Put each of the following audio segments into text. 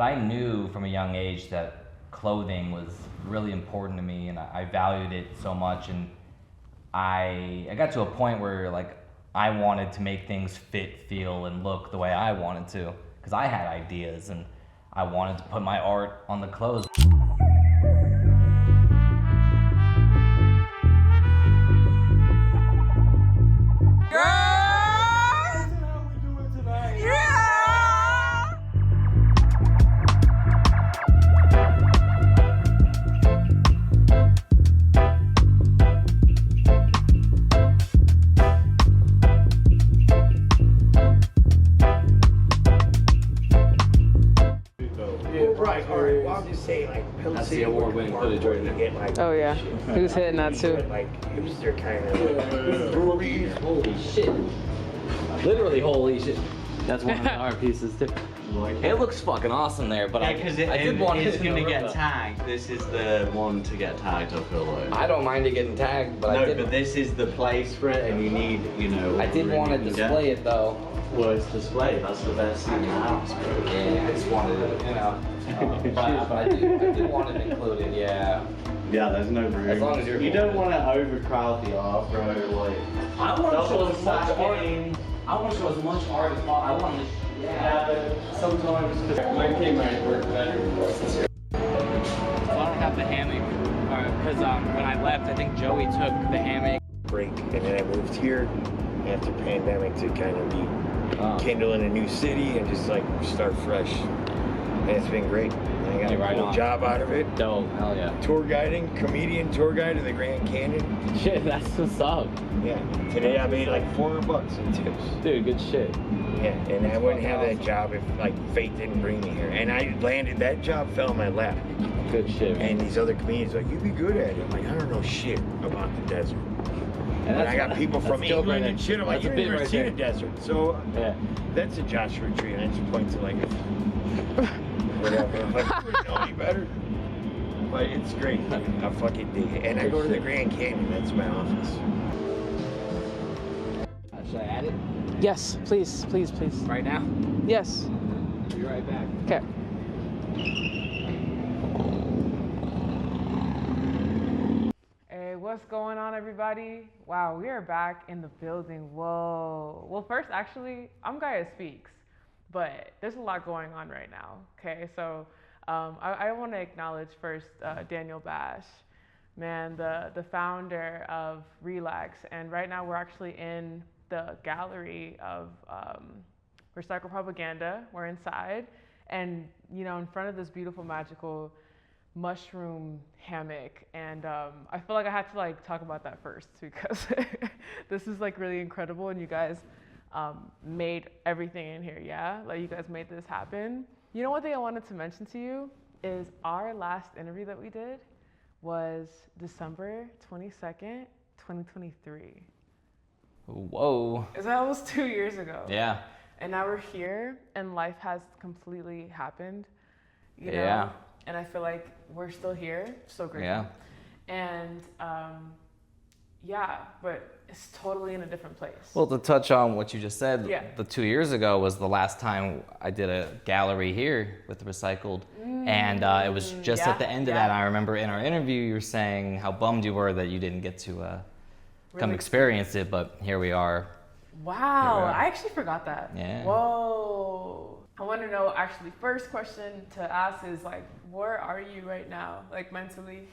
But I knew from a young age that clothing was really important to me, and I valued it so much. And I got to a point where like I wanted to make things fit, feel, and look the way I wanted to, because I had ideas and I wanted to put my art on the clothes. That's the award-winning footage right now. Oh yeah, who's hitting that too? Like hipster kind of. Holy shit! Literally, holy shit! That's one of the art pieces too. It looks fucking awesome there, but I did want it's it gonna get tagged. This is the one to get tagged, I feel like. I don't mind it getting tagged, but No, but this is the place for it, and you need, you know. I did want to display it though. Well, it's displayed. That's the best thing in the house, bro. Yeah, I just wanted it, you know. But I do want it included, yeah. Yeah, there's no room. As long as you're You cool don't with want to overcrowd the art, bro. Like, I want to show double as much art. stacking. I want to show as much art as possible. I want to. Yeah, but sometimes my teammates work better. So I don't have the hammock, because when I left, I think Joey took the hammock. Break, and then I moved here after pandemic to kind of be kindle in a new city and just like start fresh. And it's been great. I got a cool job out of it. Dope, hell yeah. Tour guiding, comedian tour guide in the Grand Canyon. Shit, that's what's up. Yeah. Today I made like $400 in tips. Dude, good shit. Yeah, and I wouldn't have that job if like fate didn't bring me here. And I landed that job, fell in my lap. Good shit, man. And these other comedians like, you'd be good at it. I'm like, I don't know shit about the desert. And I got people from England and shit. I'm like, you didn't even see the desert. So yeah, that's a Joshua tree, and I just point to like, whatever. Like, you wouldn't know any better. But it's great. I fucking dig it. And I go to the Grand Canyon. That's my office. should I add it? Yes, please, please, please. Right now? Yes. I'll be right back. Okay. Hey, what's going on, everybody? Wow, we are back in the building. Whoa. Well, first, actually, I'm Gaia Speaks, but there's a lot going on right now. Okay, so I want to acknowledge first Daniel Bash, man, the founder of Relax, and right now we're actually in the gallery of Recycle Propaganda. We're inside, and you know, in front of this beautiful, magical mushroom hammock, and I feel like I had to like talk about that first because this is like really incredible, and you guys made everything in here. Yeah, like you guys made this happen. You know, one thing I wanted to mention to you is our last interview that we did was December 22nd, 2023. Whoa. Is that almost 2 years ago? Yeah. And now we're here, and life has completely happened. You know? Yeah. And I feel like we're still here, so grateful. Yeah. And yeah, but it's totally in a different place. Well, to touch on what you just said, Yeah. the 2 years ago was the last time I did a gallery here with Recycled. And it was just at the end of that, I remember in our interview, you were saying how bummed you were that you didn't get to come experience it, but here we are. Wow, I actually forgot that. Yeah. Whoa. I want to know, actually, first question to ask is like, where are you right now, like mentally?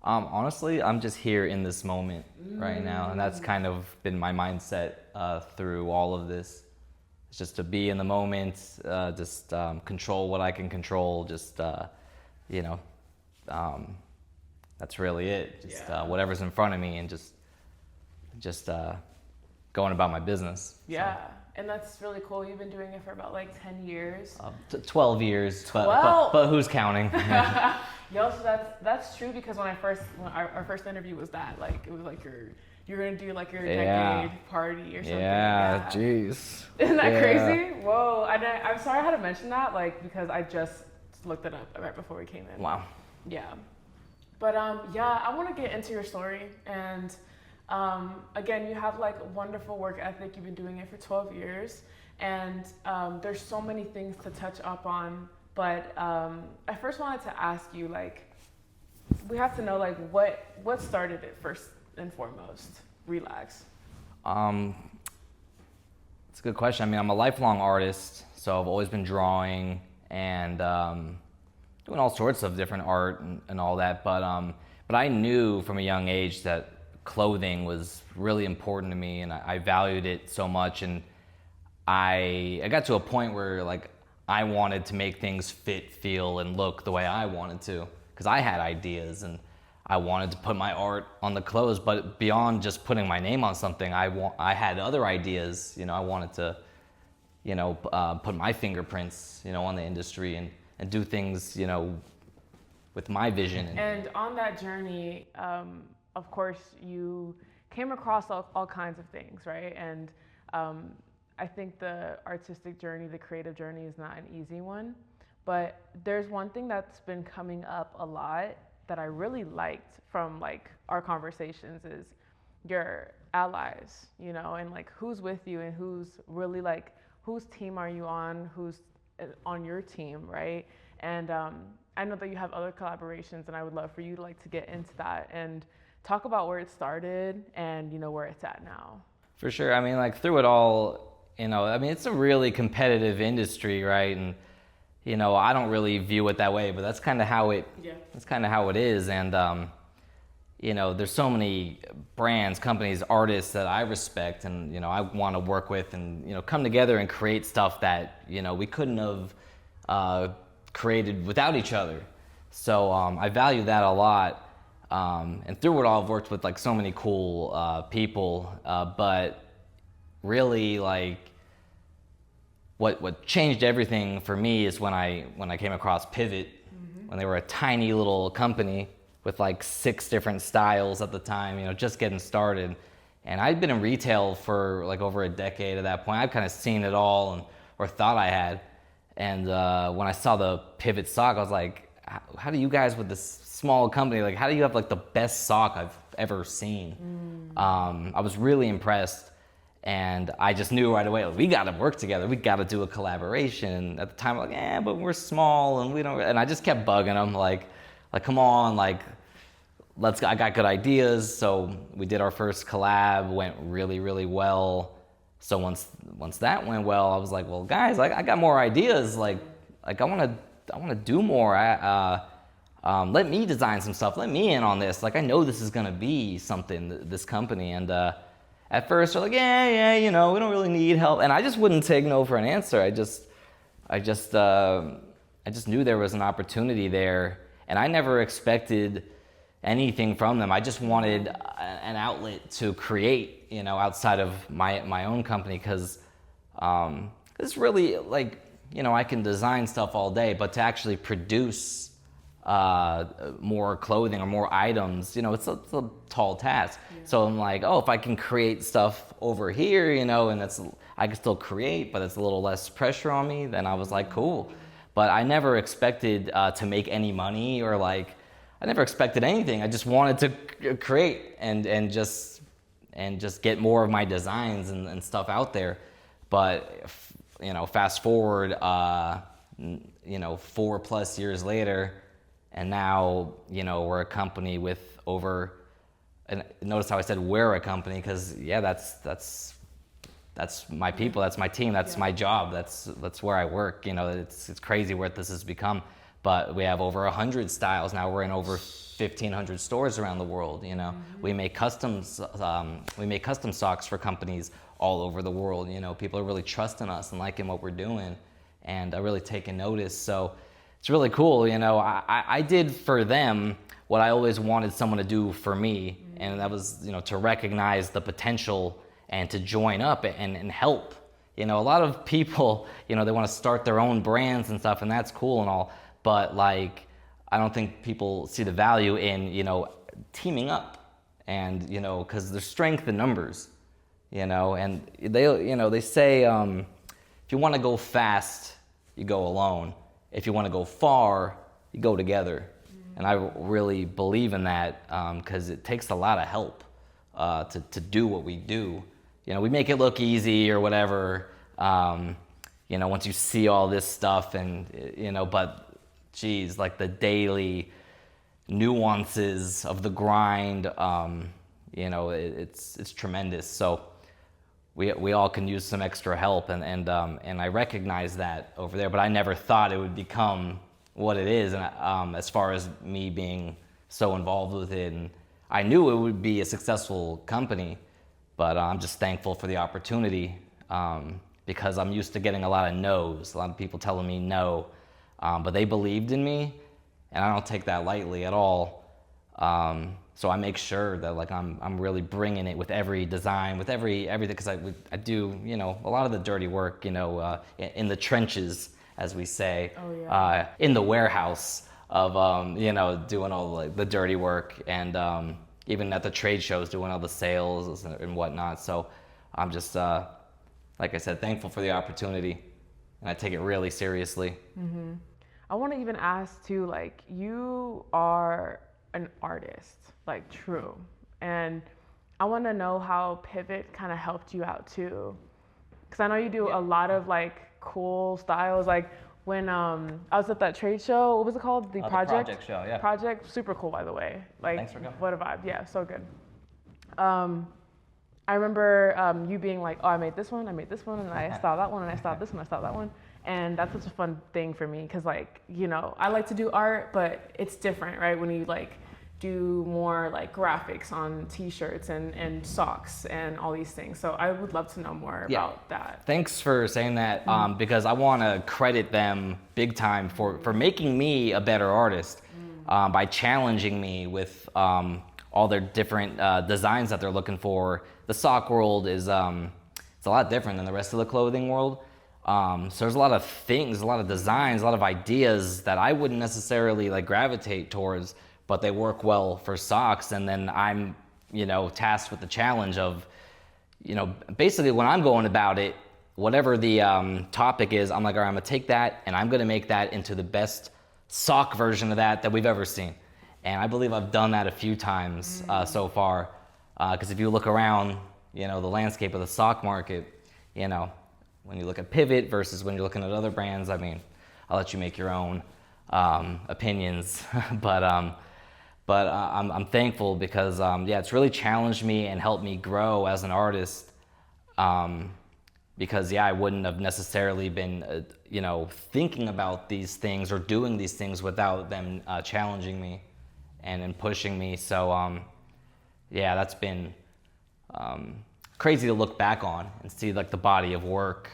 Honestly, I'm just here in this moment right now, and that's kind of been my mindset through all of this. It's just to be in the moment, just control what I can control, just, you know, that's really it. Just whatever's in front of me, and just going about my business. Yeah, so. And that's really cool. You've been doing it for about like 10 years. 12 years, 12? But who's counting? Yo, so that's true, because when our first interview was that, like, it was like you're gonna do like your decade party or something. Yeah, jeez. Isn't that crazy? Whoa, I'm sorry I had to mention that, like, because I just looked it up right before we came in. Wow. Yeah. But yeah, I want to get into your story, and again, you have like wonderful work ethic. You've been doing it for 12 years, and there's so many things to touch up on, But I first wanted to ask you, like, we have to know, like, what started it first and foremost, Relax? It's a good question. I mean, I'm a lifelong artist, so I've always been drawing and doing all sorts of different art and all that. But I knew from a young age that clothing was really important to me, and I valued it so much. And I got to a point where, like, I wanted to make things fit, feel, and look the way I wanted to, because I had ideas and I wanted to put my art on the clothes. But beyond just putting my name on something, I had other ideas. You know, I wanted to, you know, put my fingerprints, you know, on the industry and do things, you know, with my vision. And on that journey, of course, you came across all kinds of things, right? And I think the artistic journey, the creative journey is not an easy one, but there's one thing that's been coming up a lot that I really liked from, like, our conversations is your allies, you know, and, like, who's with you and who's really, like, whose team are you on, who's on your team, right? And I know that you have other collaborations, and I would love for you to, like, to get into that and talk about where it started and, you know, where it's at now. For sure. I mean, like, through it all, you know, I mean, it's a really competitive industry, right? And, you know, I don't really view it that way, but that's kind of how that's kind of how it is. And, you know, there's so many brands, companies, artists that I respect and, you know, I want to work with and, you know, come together and create stuff that, you know, we couldn't have created without each other. So I value that a lot. And through it all, I've worked with, like, so many cool people, but really, like, what changed everything for me is when I came across Pivot, when they were a tiny little company with, like, 6 different styles at the time, you know, just getting started. And I'd been in retail for, like, over a decade at that point. I'd kind of seen it all or thought I had. And when I saw the Pivot sock, I was like, how do you guys with this small company, like, how do you have, like, the best sock I've ever seen? I was really impressed. And I just knew right away, like, we got to work together. We got to do a collaboration. And at the time, I'm like, but we're small and we don't. And I just kept bugging them, like, come on, like, I got good ideas. So we did our first collab, went really, really well. So once that went well, I was like, well, guys, I got more ideas. Like I want to do more. Let me design some stuff. Let me in on this. Like, I know this is gonna be something. This company and. At first, they're like, yeah, you know, we don't really need help, and I just wouldn't take no for an answer. I just knew there was an opportunity there, and I never expected anything from them. I just wanted an outlet to create, you know, outside of my own company, because it's really, like, you know, I can design stuff all day, but to actually produce more clothing or more items, you know, it's a tall task. Yeah. So I'm like, if I can create stuff over here, you know, and I can still create, but it's a little less pressure on me, then I was like, cool. But I never expected to make any money, or, like, I never expected anything. I just wanted to create and just get more of my designs and stuff out there. But, you know, fast forward, you know, 4+ years later, and now, you know, we're a company with over, and notice how I said we're a company, because, yeah, that's my people, that's my team, that's my job, that's where I work. You know, it's crazy where this has become. But we have over 100 styles now. We're in over 1,500 stores around the world. You know, we make custom socks for companies all over the world. You know, people are really trusting us and liking what we're doing, and are really taking notice. So it's really cool. You know, I did for them what I always wanted someone to do for me, and that was, you know, to recognize the potential and to join up and help. You know, a lot of people, you know, they want to start their own brands and stuff, and that's cool and all, but, like, I don't think people see the value in, you know, teaming up, and, you know, because there's strength in numbers, you know, and they say, if you want to go fast, you go alone. If you want to go far, you go together. And I really believe in that, because it takes a lot of help to do what we do. You know, we make it look easy or whatever, you know, once you see all this stuff and, you know, but geez, like the daily nuances of the grind, you know, it's tremendous. So we all can use some extra help, and I recognize that over there, but I never thought it would become what it is, and as far as me being so involved with it, and I knew it would be a successful company, but I'm just thankful for the opportunity, because I'm used to getting a lot of no's, a lot of people telling me no, but they believed in me, and I don't take that lightly at all. So I make sure that like I'm really bringing it with every design, with everything, because I do, you know, a lot of the dirty work, you know, in the trenches, as we say, in the warehouse of, you know, doing all like the dirty work, and even at the trade shows, doing all the sales and whatnot. So I'm just, like I said, thankful for the opportunity, and I take it really seriously. Mm-hmm. I want to even ask too, like, you are an artist, like true, and I want to know how Pivot kind of helped you out too, because I know you do a lot of like cool styles. Like when I was at that trade show, what was it called? The project show, yeah. Project, super cool, by the way. Like, thanks for coming. What a vibe. Yeah, so good. I remember you being like, oh, I made this one, and I styled that one, and I styled this one, I styled that one. And that's such a fun thing for me, because like, you know, I like to do art, but it's different, right? When you like do more like graphics on t-shirts and socks and all these things. So I would love to know more about that. Thanks for saying that, because I want to credit them big time for making me a better artist, by challenging me with all their different designs that they're looking for. The sock world is it's a lot different than the rest of the clothing world. So there's a lot of things, a lot of designs, a lot of ideas that I wouldn't necessarily like gravitate towards, but they work well for socks. And then I'm, you know, tasked with the challenge of, you know, basically when I'm going about it, whatever the topic is, I'm like, all right, I'm gonna take that and I'm gonna make that into the best sock version of that we've ever seen. And I believe I've done that a few times so far. Because if you look around, you know, the landscape of the sock market, you know, when you look at Pivot versus when you're looking at other brands, I mean, I'll let you make your own opinions, but I'm thankful because yeah, it's really challenged me and helped me grow as an artist, because yeah, I wouldn't have necessarily been you know, thinking about these things or doing these things without them challenging me and pushing me. So yeah, that's been crazy to look back on and see like the body of work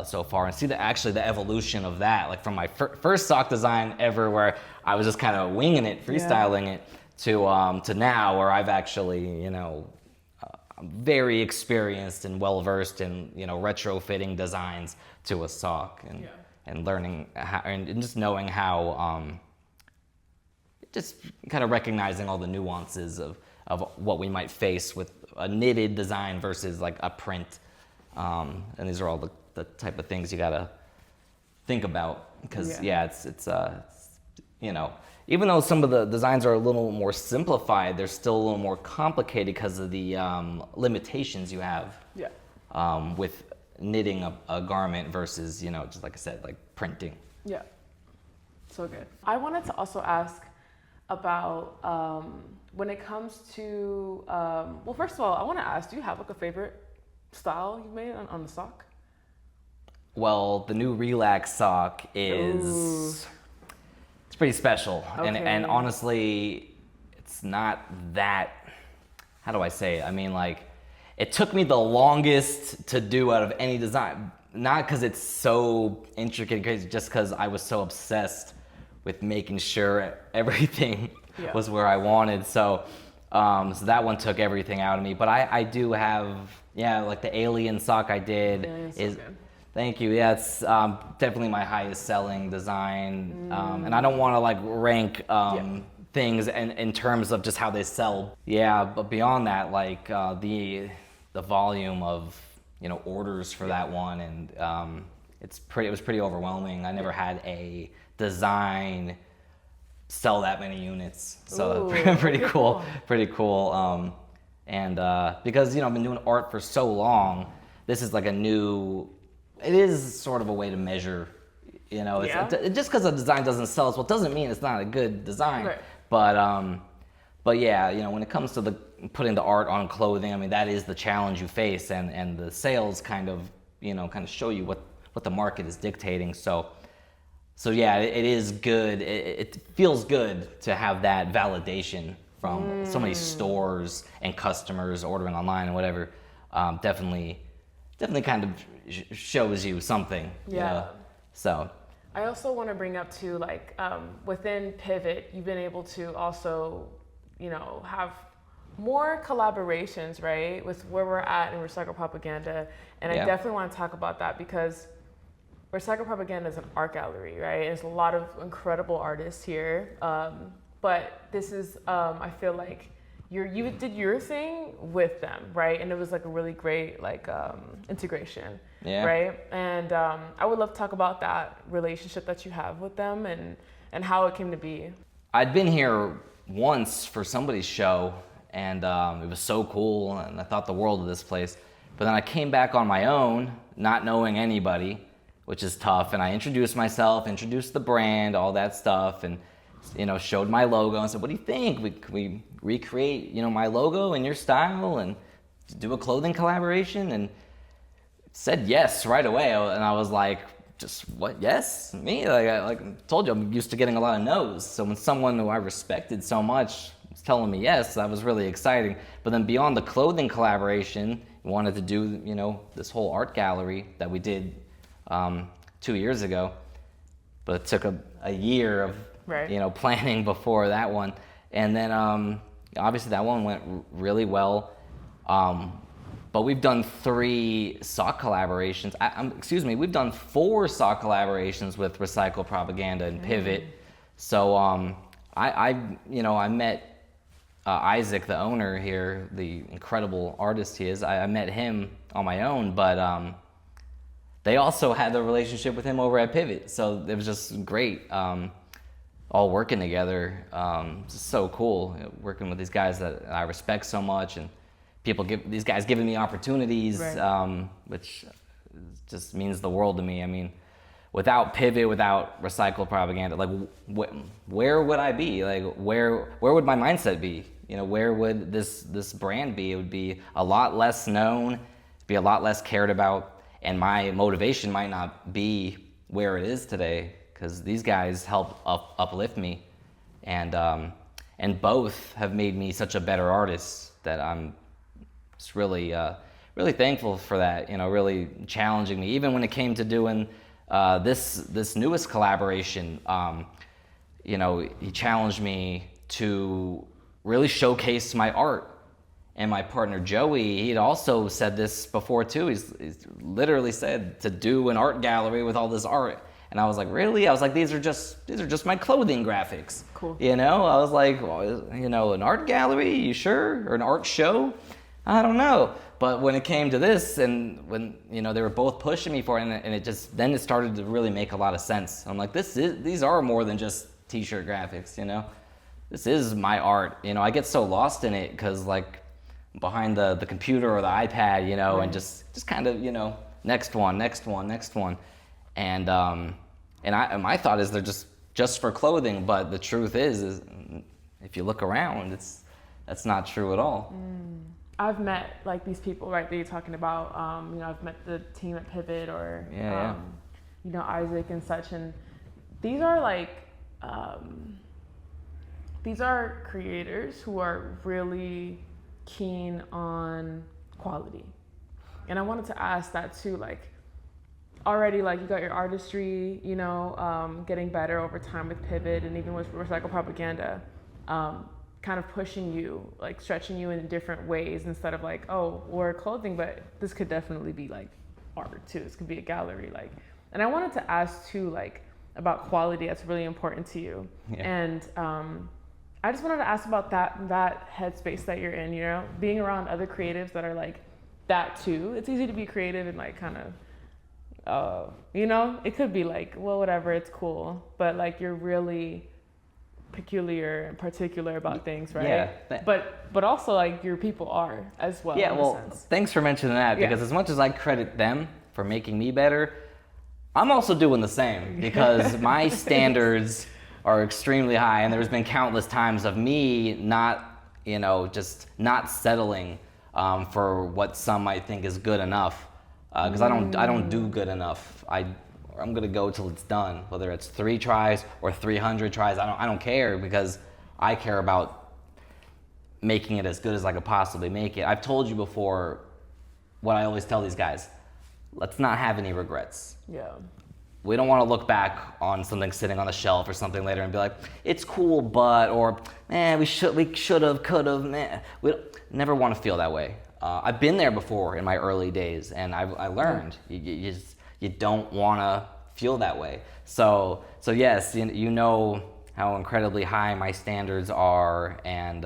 so far, and see the evolution of that, like from my first sock design ever, where I was just kind of winging it, freestyling it, to now where I've actually, you know, I'm very experienced and well versed in, you know, retrofitting designs to a sock, and learning how, and just knowing how, just kind of recognizing all the nuances of what we might face with a knitted design versus like a print. And these are all the type of things you gotta think about, because it's you know, even though some of the designs are a little more simplified, they're still a little more complicated because of the limitations you have with knitting a garment versus, you know, just like I said, like printing. Yeah, so good. I wanted to also ask about when it comes to, well, first of all, I want to ask, do you have like a favorite style you made on the sock? Well, the new Relax sock is, it's pretty special. Okay. And honestly, it's not that, how do I say it? I mean, like, it took me the longest to do out of any design. Not because it's so intricate and crazy, just because I was so obsessed with making sure everything was where I wanted. So, so that one took everything out of me. But I do have, like the alien sock I did is, so thank you. Yeah, it's definitely my highest selling design. And I don't want to like rank things in terms of just how they sell. Yeah, but beyond that, like the volume of, you know, orders for that one, and it was pretty overwhelming. I never had a design sell that many units, so pretty cool. And because, you know, I've been doing art for so long, this is like a new it is sort of a way to measure, you know, just because a design doesn't sell, well, it doesn't mean it's not a good design. Right. But yeah, you know, when it comes to putting the art on clothing, I mean, that is the challenge you face, and the sales kind of show you what the market is dictating. So yeah, it is good. It feels good to have that validation from so many stores and customers ordering online and whatever. Definitely kind of shows you something. Yeah. You know? So. I also want to bring up too, like within Pivot, you've been able to also, you know, have more collaborations, right, with where we're at in Recycle Propaganda. And I definitely want to talk about that because Recycle Propaganda is an art gallery, right? There's a lot of incredible artists here. But this is, I feel like you did your thing with them, right? And it was like a really great like integration, right? And I would love to talk about that relationship that you have with them and how it came to be. I'd been here once for somebody's show, and it was so cool, and I thought the world of this place. But then I came back on my own, not knowing anybody, which is tough. And I introduced myself, introduced the brand, all that stuff, and you know, showed my logo and said, "What do you think? We recreate, you know, my logo in your style and do a clothing collaboration?" And said yes right away. And I was like, "Just what? Yes, me?" Like I told you, I'm used to getting a lot of no's. So when someone who I respected so much was telling me yes, that was really exciting. But then beyond the clothing collaboration, we wanted to do, you know, this whole art gallery that we did 2 years ago. But it took a year of you know, planning before that one. And then obviously that one went really well. But we've done 3 sock collaborations. We've done 4 sock collaborations with Recycle Propaganda and Pivot. So I met Isaac, the owner here, the incredible artist he is. I met him on my own, but they also had a relationship with him over at Pivot. So it was just great. All working together. It's so cool working with these guys that I respect so much, and these guys giving me opportunities, which just means the world to me. I mean, without Pivot, without Recycle Propaganda, like where would I be? Like where would my mindset be? You know, where would this brand be? It would be a lot less known, be a lot less cared about, and my motivation might not be where it is today. Because these guys help uplift me, and both have made me such a better artist that I'm just really thankful for that. You know, really challenging me. Even when it came to doing this newest collaboration, you know, he challenged me to really showcase my art. And my partner Joey, he'd also said this before too. He's literally said to do an art gallery with all this art. And I was like, really? I was like, these are just my clothing graphics. Cool. You know, I was like, well, you know, an art gallery, you sure? Or an art show? I don't know. But when it came to this, and when, you know, they were both pushing me for it, and it started to really make a lot of sense. I'm like, these are more than just t-shirt graphics, you know? This is my art. You know, I get so lost in it because like behind the computer or the iPad, you know, and just kind of, you know, next one. And my thought is they're just for clothing, but the truth is if you look around, that's not true at all. I've met like these people, right, that you're talking about. You know, I've met the team at Pivot or you know, Isaac and such, and these are like these are creators who are really keen on quality. And I wanted to ask that too, like, already, like, you got your artistry, you know, getting better over time with Pivot and even with Recycle Propaganda, kind of pushing you, like stretching you in different ways instead of like, oh, we're clothing, but this could definitely be like art too. This could be a gallery, like. And I wanted to ask too, like, about quality. That's really important to you. And I just wanted to ask about that headspace that you're in, you know, being around other creatives that are like that too. It's easy to be creative and like kind of, you know, it could be like, well, whatever, it's cool. But like you're really peculiar and particular about things, right? Yeah. But also like your people are as well. Yeah, well, thanks for mentioning that, because as much as I credit them for making me better, I'm also doing the same because my standards are extremely high, and there's been countless times of me not, just not settling for what some might think is good enough, because I don't do good enough. I'm gonna go till it's done, whether it's 3 tries or 300 tries. I don't care, because I care about making it as good as I could possibly make it. I've told you before what I always tell these guys: let's not have any regrets. Yeah. We don't want to look back on something sitting on the shelf or something later and be like, it's cool, but, or, we should have, could have, man. We never want to feel that way. I've been there before in my early days, and I learned you don't want to feel that way. So yes, you know how incredibly high my standards are, and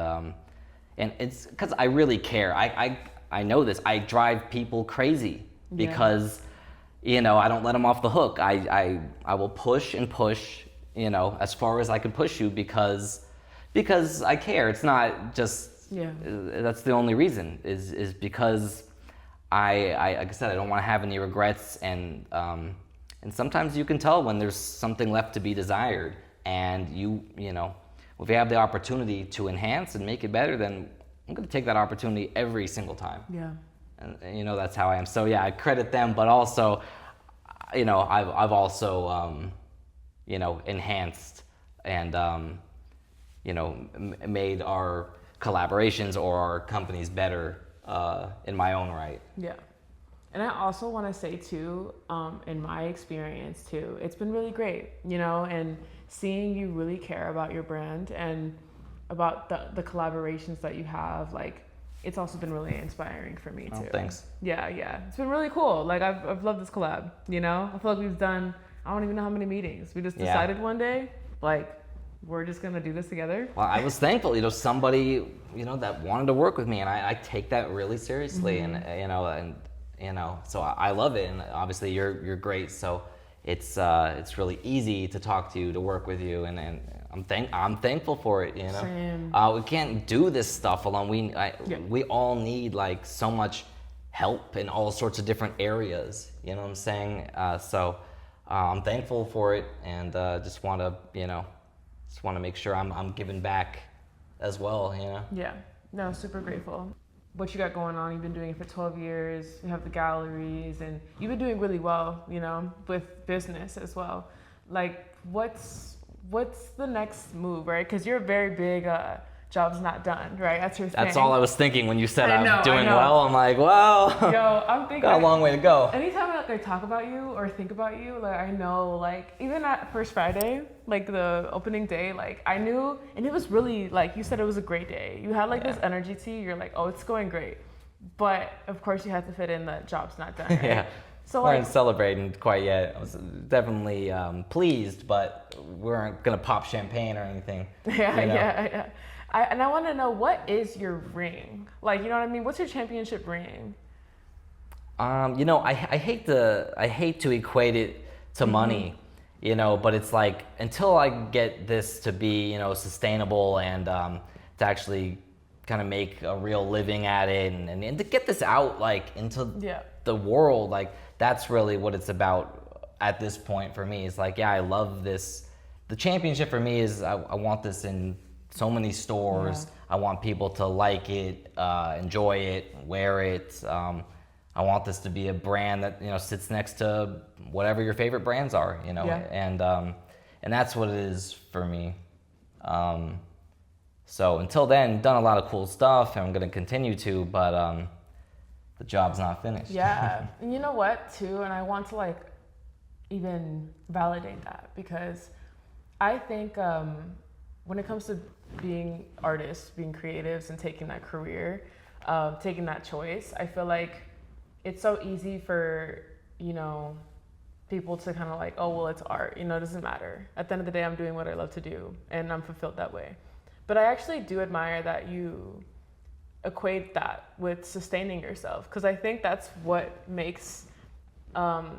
it's because I really care. I know this. I drive people crazy because I don't let them off the hook. I will push and push, as far as I can push you because I care. It's not just that's the only reason is because I like I said, I don't want to have any regrets, and sometimes you can tell when there's something left to be desired, and if you have the opportunity to enhance and make it better, then I'm going to take that opportunity every single time. Yeah. And that's how I am. So yeah, I credit them, but also, I've also, enhanced and, made our collaborations or our companies better in my own right. Yeah. And I also want to say too, in my experience too, it's been really great, and seeing you really care about your brand and about the collaborations that you have, like, it's also been really inspiring for me too. Oh, thanks. Yeah. It's been really cool. Like, I've loved this collab, I feel like we've done, I don't even know how many meetings. We just decided one day, like, we're just going to do this together. Well, I was thankful, somebody, that wanted to work with me, and I take that really seriously. Mm-hmm. And, so I love it. And obviously you're great. So it's really easy to talk to you, to work with you. And I'm thankful for it, Same. We can't do this stuff alone. We all need like so much help in all sorts of different areas. You know what I'm saying? So I'm thankful for it, and just want to make sure I'm giving back as well. Yeah. No, super grateful. What you got going on? You've been doing it for 12 years. You have the galleries, and you've been doing really well, with business as well. Like, what's the next move, right? Because you're very big, job's not done, right? That's your thing. That's all I was thinking when you said I'm doing I know. well. I'm like, wow. Yo, I'm thinking. Got a long way to go. Anytime I talk about you or think about you, like, I know, like, even at First Friday, like the opening day, like, I knew, and it was really, like, you said it was a great day. You had like this energy to you. You're like, oh, it's going great. But of course you had to fit in the job's not done, right? Yeah. So we like, weren't celebrating quite yet. I was definitely pleased, but we weren't gonna pop champagne or anything. Yeah. And I want to know, what is your ring? Like, you know what I mean? What's your championship ring? I hate to equate it to money, but it's like, until I get this to be, sustainable and to actually kind of make a real living at it, and to get this out like into the world, like, that's really what it's about at this point for me. It's like, I love this. The championship for me is I want this in so many stores. I want people to like it, enjoy it, wear it. I want this to be a brand that sits next to whatever your favorite brands are, and that's what it is for me. So until then, done a lot of cool stuff, and I'm gonna continue to, but the job's not finished. Yeah, and you know what too, and I want to like even validate that, because I think when it comes to being artists, being creatives, and taking that career, taking that choice, I feel like it's so easy for, people to kind of like, oh, well, it's art, it doesn't matter. At the end of the day, I'm doing what I love to do, and I'm fulfilled that way. But I actually do admire that you equate that with sustaining yourself, because I think that's what makes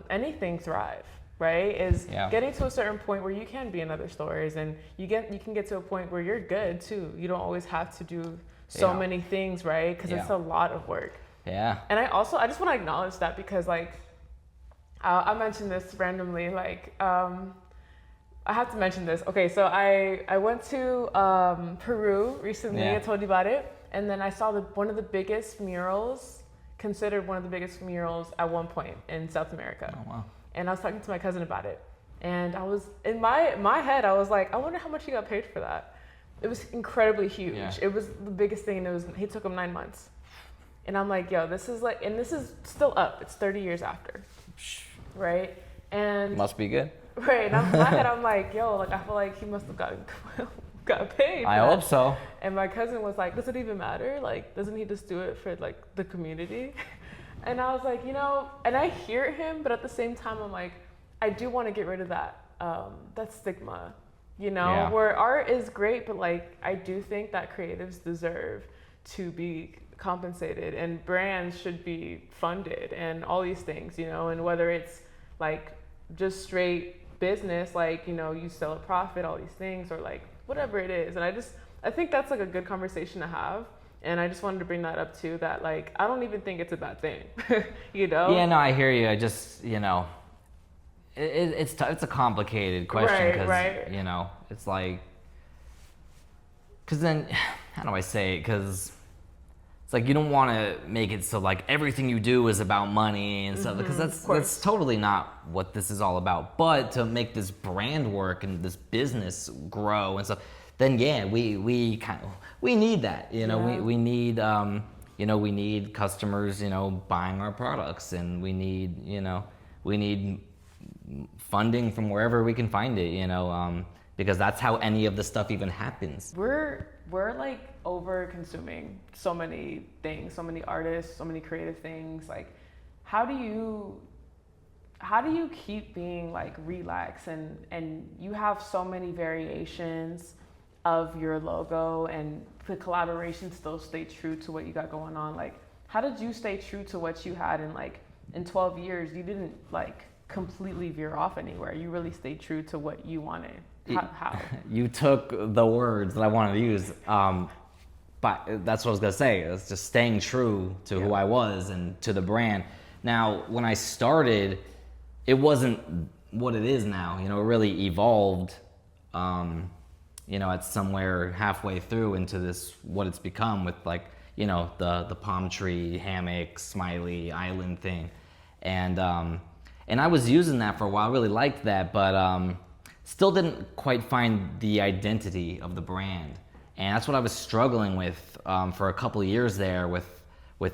anything thrive, right? Is getting to a certain point where you can be in other stores, and you can get to a point where you're good too. You don't always have to do so many things, right? Because it's a lot of work. Yeah. And I just want to acknowledge that, because like, I mentioned this randomly, like, I have to mention this. Okay, so I went to Peru recently. Yeah. I told you about it, and then I saw one of the biggest murals, considered one of the biggest murals at one point in South America. Oh, wow. And I was talking to my cousin about it, and I was in my head, I was like, I wonder how much he got paid for that. It was incredibly huge. Yeah. It was the biggest thing, and he took him 9 months. And I'm like, yo, this is like, and this is still up. It's 30 years after, right? And Must be good. right, and in my head, I'm like, yo, like I feel like he must have got paid. I for that. hope so. And my cousin was like, does it even matter? Like, doesn't he just do it for like the community? And I was like, and I hear him, but at the same time, I'm like, I do want to get rid of that stigma, Yeah. where art is great, but like, I do think that creatives deserve to be compensated and brands should be funded and all these things, and whether it's like just straight business, like, you sell a profit, all these things, or like whatever it is. And I think that's like a good conversation to have. And I just wanted to bring that up too, that like, I don't even think it's a bad thing, Yeah, no, I hear you. I just, it's a complicated question because, Right. it's like, because then, how do I say it? Because it's like you don't want to make it so like everything you do is about money and stuff, because that's totally not what this is all about. But to make this brand work and this business grow and stuff, then yeah, we need that. We need we need customers buying our products, and we need funding from wherever we can find it. Because that's how any of the stuff even happens. We're like over consuming so many things, so many artists, so many creative things. Like, how do you keep being like relaxed and you have so many variations of your logo, and the collaboration still stay true to what you got going on? Like, how did you stay true to what you had in 12 years? You didn't like completely veer off anywhere. You really stayed true to what you wanted. How? You took the words that I wanted to use, but that's what I was gonna say. It's just staying true to who I was and to the brand. Now, when I started, it wasn't what it is now. It really evolved. At somewhere halfway through into this, what it's become with like, the palm tree, hammock, smiley, island thing. And I was using that for a while. I really liked that, but still didn't quite find the identity of the brand. And that's what I was struggling with for a couple of years there with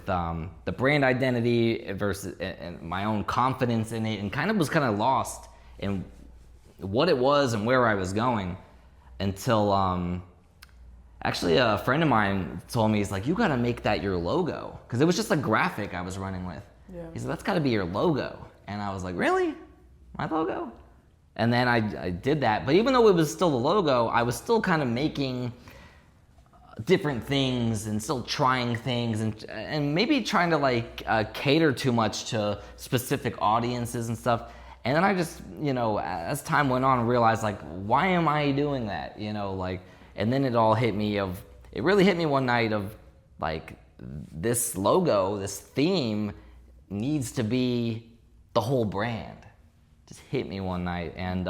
the brand identity versus and my own confidence in it, and was kind of lost in what it was and where I was going. Until actually a friend of mine told me, he's like, you gotta make that your logo. Because it was just a graphic I was running with. Yeah. He said, that's gotta be your logo. And I was like, really? My logo? And then I did that. But even though it was still the logo, I was still kind of making different things and still trying things and maybe trying to like cater too much to specific audiences and stuff. And then I just, as time went on, realized like, why am I doing that? And then it all hit me it really hit me one night of like, this logo, this theme needs to be the whole brand. Just hit me one night. And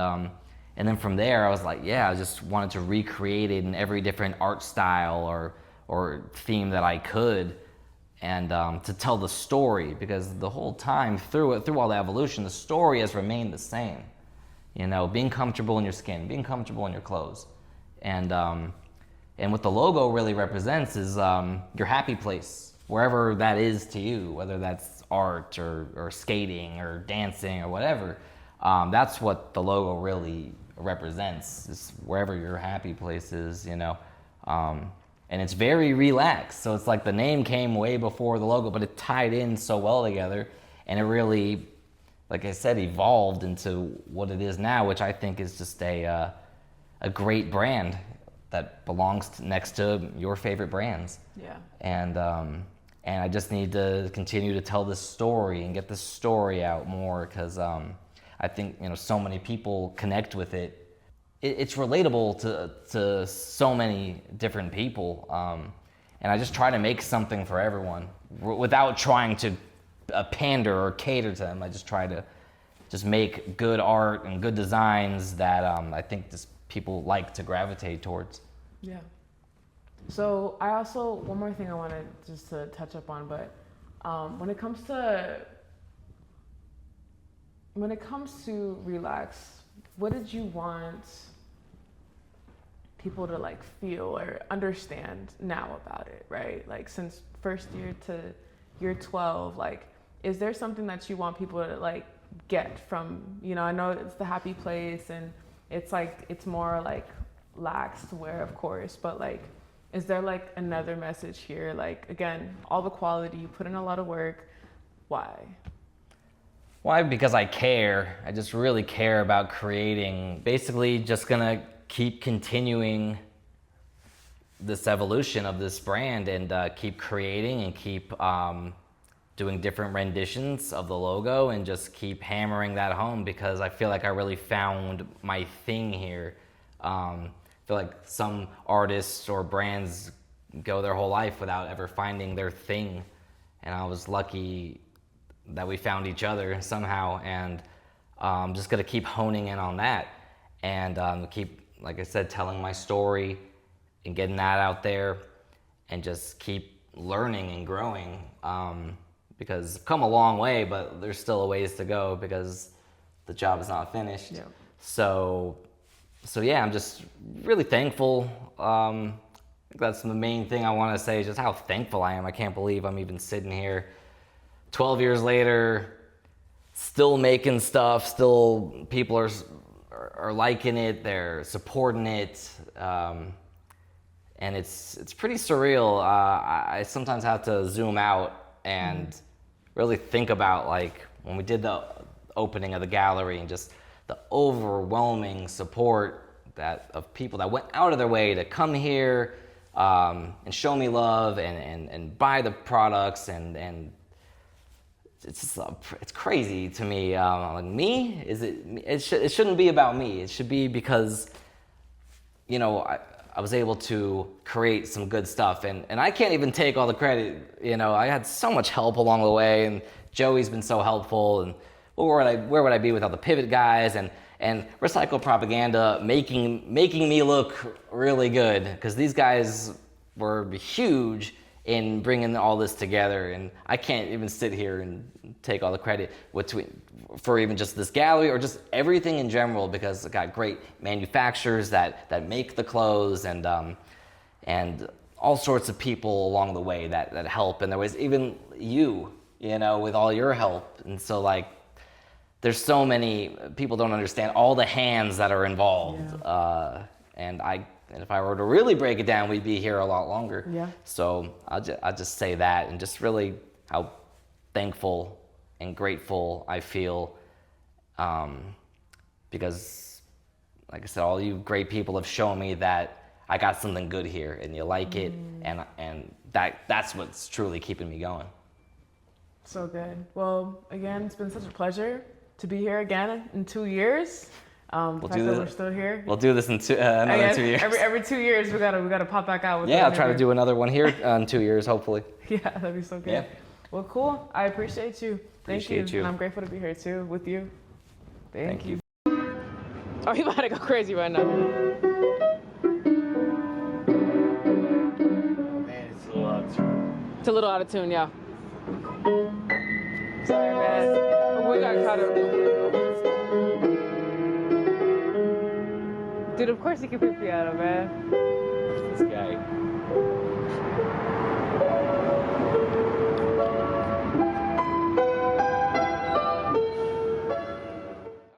then from there I was like, I just wanted to recreate it in every different art style or theme that I could. And to tell the story, because the whole time through all the evolution, the story has remained the same. Being comfortable in your skin, being comfortable in your clothes, and what the logo really represents is your happy place, wherever that is to you, whether that's art or skating or dancing or whatever. That's what the logo really represents, is wherever your happy place is. And it's very relaxed. So it's like the name came way before the logo, but it tied in so well together. And it really, like I said, evolved into what it is now, which I think is just a great brand that belongs next to your favorite brands. Yeah. And I just need to continue to tell this story and get this story out more, because I think, so many people connect with it. It's relatable to so many different people, and I just try to make something for everyone without trying to pander or cater to them. I just try to just make good art and good designs that I think just people like to gravitate towards. Yeah. So I also, one more thing I wanted just to touch up on, but when it comes to Relax, what did you want people to like feel or understand now about it, right? Like since first year to year 12, like, is there something that you want people to like get from, you know, I know it's the happy place and it's like, it's more like lax to wear, of course, but like, is there like another message here? Like, again, all the quality, you put in a lot of work. Why? Why? Because I care. I just really care about creating. Basically, just gonna keep continuing this evolution of this brand and keep creating and keep doing different renditions of the logo and just keep hammering that home because I feel like I really found my thing here. I feel like some artists or brands go their whole life without ever finding their thing. And I was lucky that we found each other somehow, and I'm just gonna keep honing in on that and keep, like I said, telling my story and getting that out there and just keep learning and growing because I've come a long way, but there's still a ways to go because the job is not finished. Yeah. So yeah, I'm just really thankful. I think that's the main thing I want to say, is just how thankful I am. I can't believe I'm even sitting here 12 years later, still making stuff, still people are liking it, they're supporting it, and it's pretty surreal. I sometimes have to zoom out and really think about, like, when we did the opening of the gallery and just the overwhelming support of people that went out of their way to come here and show me love and buy the products and it's just, it's crazy to me. Like, me? It shouldn't be about me. It should be because, you know, I was able to create some good stuff, and I can't even take all the credit. You know, I had so much help along the way, and Joey's been so helpful, and where would I be without the Pivot guys and Recycle Propaganda making me look really good, because these guys were huge in bringing all this together, and I can't even sit here and take all the credit for even just this gallery or just everything in general, because I got great manufacturers that make the clothes and all sorts of people along the way that help, and there was even you know, with all your help. And so, like, there's so many people don't understand all the hands that are involved. Yeah. And if I were to really break it down, we'd be here a lot longer. Yeah. So I'll just say that, and just really how thankful and grateful I feel, because, like I said, all you great people have shown me that I got something good here, and you like it, and that's what's truly keeping me going. So good. Well, again, it's been such a pleasure to be here again in 2 years. We're still here. We'll do this in another 2 years. Every 2 years we gotta pop back out with. Yeah, I'll try to do another one here in 2 years, hopefully. Yeah, that'd be so good. Yeah. Well, cool. I appreciate you. Thank you. You. And I'm grateful to be here too with you. Thank you. Oh, you about to go crazy right now. Man, it's a little out of tune. It's a little out of tune, yeah. Sorry, man. We got caught up. Dude, of course you can pick me out, man. This guy.